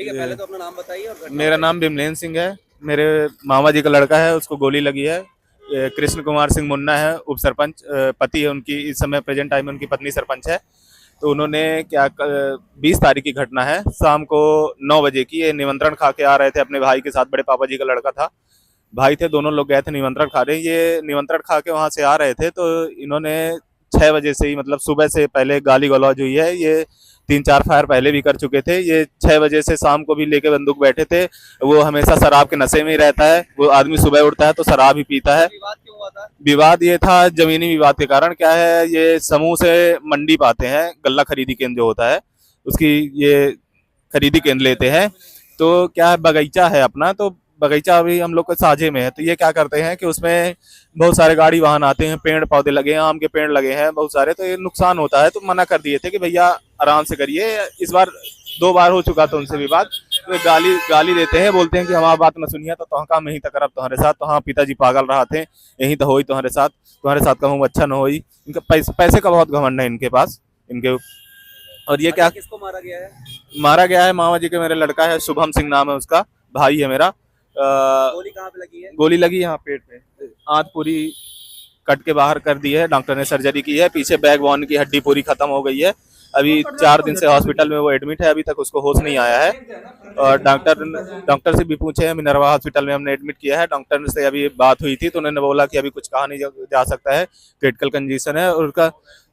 ठीक है, पहले तो अपना नाम बताइए और घटना मेरा बताइए। नाम बिमलेन सिंह है। मेरे मामा जी का लड़का है, उसको गोली लगी है। ये कृष्ण कुमार सिंह मुन्ना है, उप सरपंच, पति है उनकी, इस समय प्रेजेंट टाइम में उनकी पत्नी सरपंच है। तो उन्होंने क्या 20 तारीख की घटना है, शाम को 9 बजे की। ये निमंत्रण खा के आ रहे थे अपने भाई के साथ, बड़े पापा जी का लड़का था, भाई थे, दोनों लोग गए थे निमंत्रण खा रहे। ये निमंत्रण खा के वहां से आ रहे थे, तो इन्होंने 6 बजे से ही, मतलब सुबह से पहले गाली गलौज हुई है। ये 3-4 फायर पहले भी कर चुके थे। ये 6 बजे से शाम को भी लेके बंदूक बैठे थे। वो हमेशा शराब के नशे में ही रहता है। वो आदमी सुबह उठता है तो शराब ही पीता है। विवाद क्यों हुआ था? विवाद ये था जमीनी विवाद के कारण। क्या है, ये समूह से मंडी पाते हैं, गल्ला खरीदी केंद्र जो होता है उसकी ये खरीदी केंद्र लेते हैं। तो क्या है, बगीचा है अपना, तो बगीचा अभी हम लोग को साझे में है। तो ये क्या करते हैं कि उसमें बहुत सारे गाड़ी वाहन आते हैं, पेड़ पौधे लगे हैं, आम के पेड़ लगे हैं बहुत सारे, तो ये नुकसान होता है। तो मना कर दिए थे कि भैया आराम से करिए। इस बार 2 बार हो चुका था उनसे विवाद। तो गाली गाली देते हैं, बोलते हैं कि हमारा बात न सुनिए तो तुम काम यहीं तक करब तुम्हारे साथ, तो हाँ पिताजी पागल रहा थे, यहीं तो हो ही तुम्हारे साथ कहूँ अच्छा न हो ही। इनका पैसे का बहुत घमंड है इनके पास, इनके। और ये अच्छा, क्या किसको मारा गया है? मारा गया है, मामा जी के मेरे लड़का है, शुभम सिंह नाम है उसका, भाई है मेरा। गोली कहाँ पे लगी है? गोली लगी यहाँ पेट पे, आंत पूरी कट के बाहर कर दी है, डॉक्टर ने सर्जरी की है। पीछे बैक बोन की हड्डी पूरी खत्म हो गई है। अभी 4 दिन से हॉस्पिटल में वो एडमिट है, अभी तक उसको होश नहीं आया है। और डॉक्टर से भी पूछे हैं, मिनरवा हॉस्पिटल में हमने एडमिट किया है। डॉक्टर से अभी बात हुई थी तो उन्होंने बोला कि अभी कुछ कहा नहीं जा सकता है, क्रिटिकल कंडीशन है। और उसका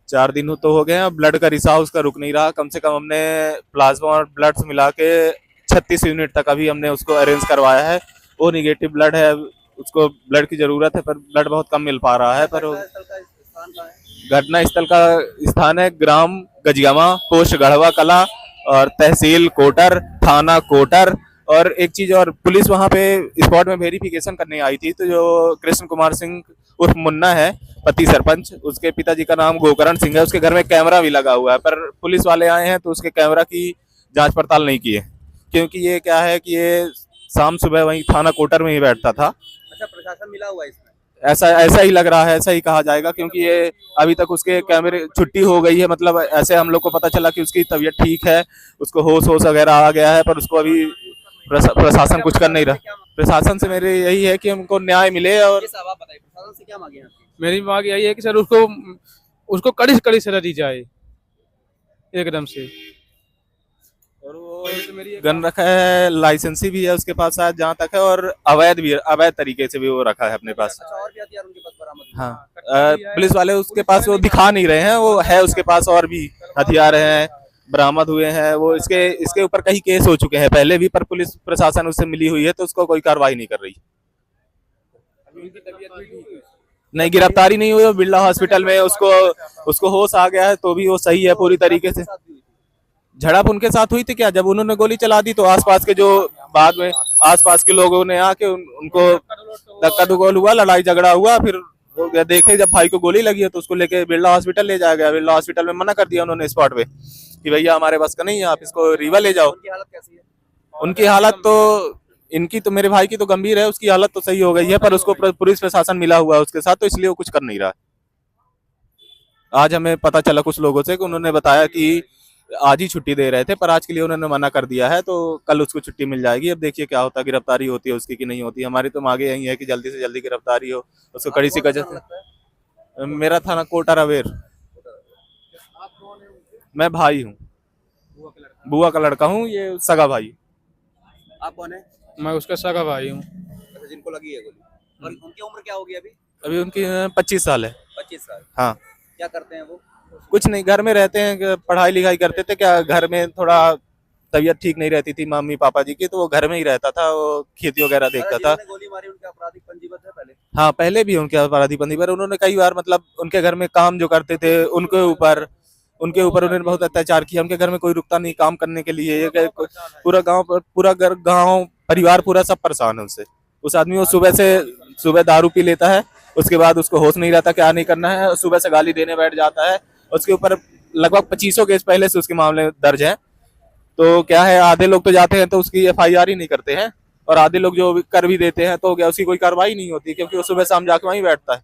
4 दिन तो हो गए हैं, ब्लड का रिसाव उसका रुक नहीं रहा। कम से कम हमने प्लाज्मा और ब्लड मिला के 36 यूनिट तक अभी हमने उसको अरेंज करवाया है। वो निगेटिव ब्लड है, उसको ब्लड की जरूरत है, पर ब्लड बहुत कम मिल पा रहा है। पर घटना स्थल का स्थान कहाँ है? घटना स्थल का स्थान है ग्राम गजियामा, पोस्ट गढ़वा कला, और तहसील कोटर, थाना कोटर। और एक चीज और, पुलिस वहां पे स्पॉट में वेरिफिकेशन करने आई थी। तो जो कृष्ण कुमार सिंह उर्फ मुन्ना है, पति सरपंच, उसके पिताजी का नाम गोकरण सिंह है, उसके घर में कैमरा भी लगा हुआ है। पर पुलिस वाले आए हैं तो उसके कैमरा की जांच पड़ताल नहीं की है, क्योंकि ये क्या है कि ये शाम सुबह वहीं थाना कोटर में ही बैठता था। अच्छा, प्रशासन मिला हुआ है इसमें? ऐसा ऐसा ही लग रहा है, ऐसा ही कहा जाएगा, क्योंकि ये अभी तक उसके कैमरे छुट्टी हो गई है। मतलब ऐसे हम लोग को पता चला कि उसकी तबीयत ठीक है, उसको होश होश वगैरह आ गया है, पर उसको अभी प्रशासन कुछ कर नहीं रहा। प्रशासन से मेरे यही है कि हमको न्याय मिले। और ये सब आप बताइए, प्रशासन से क्या मांगे आपकी? मेरी मांग यही है कि सर उसको उसको कड़ी से कड़ी सजा दी जाए एकदम से। और वो गन रखा है, लाइसेंसी भी है उसके पास शायद जहाँ तक है, और अवैध भी, अवैध तरीके से भी वो रखा है अपने पास। अच्छा, और भी हथियार उनके पास बरामद हुए? हाँ, पुलिस वाले उसके पास वो दिखा नहीं रहे हैं, वो है उसके पास और भी हथियार हैं, बरामद हुए हैं। वो इसके इसके ऊपर कई केस हो चुके हैं पहले भी, पर पुलिस प्रशासन उससे मिली हुई है तो उसको कोई कार्रवाई नहीं कर रही। नहीं, गिरफ्तारी नहीं हुई। बिरला हॉस्पिटल में उसको उसको होश आ गया है, तो भी वो सही है पूरी तरीके से। झड़प उनके साथ हुई थी क्या, जब उन्होंने गोली चला दी तो आसपास के जो बाद में आसपास के लोगों ने आके उनको धक्का धुक्का हुआ, लड़ाई झगड़ा हुआ। फिर हो गया, देखे जब भाई को गोली लगी है तो उसको लेके बिरला हॉस्पिटल ले जाया गया। बिरला हॉस्पिटल में मना कर दिया उन्होंने स्पॉट पे कि भैया हमारे बस का नहीं है, आप इसको रीवा ले जाओ। उनकी हालत कैसी है? उनकी हालत तो, इनकी तो, मेरे भाई की तो गंभीर है, उसकी हालत तो सही हो गई है, पर उसको पुलिस प्रशासन मिला हुआ है उसके साथ, तो इसलिए वो कुछ कर नहीं रहा। आज हमें पता चला कुछ लोगों से कि उन्होंने बताया कि आज ही छुट्टी दे रहे थे, पर आज के लिए उन्होंने मना कर दिया है, तो कल उसको छुट्टी मिल जाएगी। अब देखिए क्या होता है, गिरफ्तारी होती है उसकी कि नहीं होती। हमारी तो मांगे यही है कि जल्दी से जल्दी गिरफ्तारी हो, उसको कड़ी सी वजह से। मेरा थाना कोटा अवेर, मैं भाई हूँ, बुआ का लड़का हूँ, ये सगा भाई। आप कौन है? मैं उसका सगा भाई हूँ। अच्छा, जिनको लगी है गोली। और उनकी उम्र क्या होगी अभी? अभी उनकी 25 साल है। 25 साल। हाँ, क्या करते हैं वो? कुछ नहीं, घर में रहते हैं, पढ़ाई लिखाई करते थे। क्या, घर में थोड़ा तबीयत ठीक नहीं रहती थी मम्मी पापा जी की, तो वो घर में ही रहता था, वो खेती वगैरह देखता था। जिन्होंने गोली मारी उनके आपराधिक पंजीबद्ध है पहले? हाँ, पहले भी उनके अपराधी बंदी पर उन्होंने कई बार, मतलब उनके घर में काम जो करते थे उनके ऊपर उन्होंने बहुत अत्याचार किया। उनके घर में कोई रुकता नहीं काम करने के लिए। ये पूरा गांव परिवार पूरा सब परेशान है उससे। उस आदमी को सुबह दारू पी लेता है, उसके बाद उसको होश नहीं रहता क्या नहीं करना है, सुबह से गाली देने बैठ जाता है। उसके ऊपर लगभग 25 केस पहले से उसके मामले दर्ज हैं। तो क्या है, आधे लोग तो जाते हैं तो उसकी FIR ही नहीं करते हैं, और आधे लोग जो कर भी देते हैं तो क्या उसकी कोई कार्रवाई नहीं होती, क्योंकि वो सुबह शाम जाके वहीं बैठता है।